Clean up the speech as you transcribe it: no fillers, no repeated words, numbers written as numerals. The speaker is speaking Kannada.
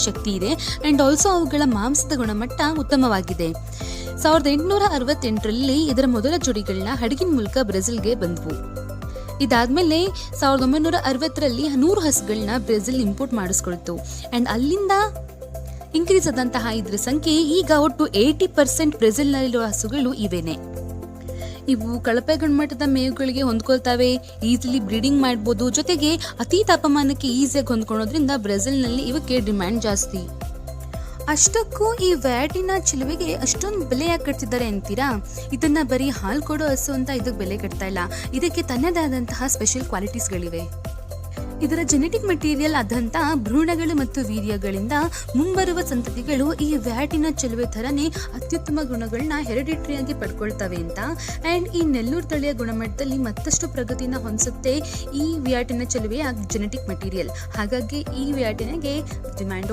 ಶಕ್ತಿ ಇದೆ ಆ್ಯಂಡ್ ಆಲ್ಸೋ ಅವುಗಳ ಮಾಂಸದ ಗುಣಮಟ್ಟ ಉತ್ತಮವಾಗಿದೆ. 1868ರಲ್ಲಿ ಇದರ ಮೊದಲ ಜೋಡಿಗಳನ್ನ ಹಡಗಿನ ಮೂಲಕ ಬ್ರೆಜಿಲ್ಗೆ ಬಂದವು. ಇದಾದ್ಮೇಲೆ 1960ರಲ್ಲಿ 100 ಹಸುಗಳನ್ನ ಬ್ರೆಜಿಲ್ ಇಂಪೋರ್ಟ್ ಮಾಡಿಸ್ಕೊಳ್ತು ಆ್ಯಂಡ್ ಅಲ್ಲಿಂದ ಇನ್ಕ್ರೀಸ್ ಆದಂತಹ ಇದರ ಸಂಖ್ಯೆ ಈಗ ಒಟ್ಟು 80% ಬ್ರೆಜಿಲ್ನಲ್ಲಿರುವ ಹಸುಗಳು ಇವೇನೆ. ಇವು ಕಳಪೆ ಗುಣಮಟ್ಟದ ಮೇವುಗಳಿಗೆ ಹೊಂದ್ಕೊಳ್ತವೆ, ಈಸಿಲಿ ಬ್ರೀಡಿಂಗ್ ಮಾಡ್ಬೋದು, ಜೊತೆಗೆ ಅತಿ ತಾಪಮಾನಕ್ಕೆ ಈಸಿಯಾಗಿ ಹೊಂದ್ಕೊಳ್ಳೋದ್ರಿಂದ ಬ್ರೆಜಿಲ್ನಲ್ಲಿ ಇವಕ್ಕೆ ಡಿಮ್ಯಾಂಡ್ ಜಾಸ್ತಿ. ಅಷ್ಟಕ್ಕೂ ಈ ವ್ಯಾಟಿನ ಚಿಲುವೆಗೆ ಅಷ್ಟೊಂದು ಬೆಲೆ ಯಾಕೆ ಕಟ್ತಿದ್ದಾರೆ ಅಂತೀರಾ? ಇದನ್ನ ಬರೀ ಹಾಲು ಕೊಡೋ ಹಸು ಅಂತ ಇದಕ್ಕೆ ಬೆಲೆ ಕಟ್ತಾ ಇಲ್ಲ, ಇದಕ್ಕೆ ತನ್ನದೇ ಆದಂತಹ ಸ್ಪೆಷಲ್ ಕ್ವಾಲಿಟೀಸ್ಗಳಿವೆ. ಇದರ ಜೆನೆಟಿಕ್ ಮೆಟೀರಿಯಲ್ ಆದಂತಹ ಭ್ರೂಣಗಳು ಮತ್ತು ವೀರ್ಯಗಳಿಂದ ಮುಂಬರುವ ಸಂತತಿಗಳು ಈ ವ್ಯಾಟಿನ ಚಿಲುವೆ ಥರನೇ ಅತ್ಯುತ್ತಮ ಗುಣಗಳನ್ನ ಹೆರಿಡಿಟ್ರಿಯಾಗಿ ಪಡ್ಕೊಳ್ತವೆ ಅಂತ. ಆ್ಯಂಡ್ ಈ ನೆಲ್ಲೂರು ತಳಿಯ ಗುಣಮಟ್ಟದಲ್ಲಿ ಮತ್ತಷ್ಟು ಪ್ರಗತಿನ ಹೊಂದಿಸುತ್ತೆ ಈ ವ್ಯಾಟಿನ ಚಿಲುವೆಯ ಜೆನೆಟಿಕ್ ಮೆಟೀರಿಯಲ್. ಹಾಗಾಗಿ ಈ ವ್ಯಾಟಿನಿಗೆ ಡಿಮ್ಯಾಂಡು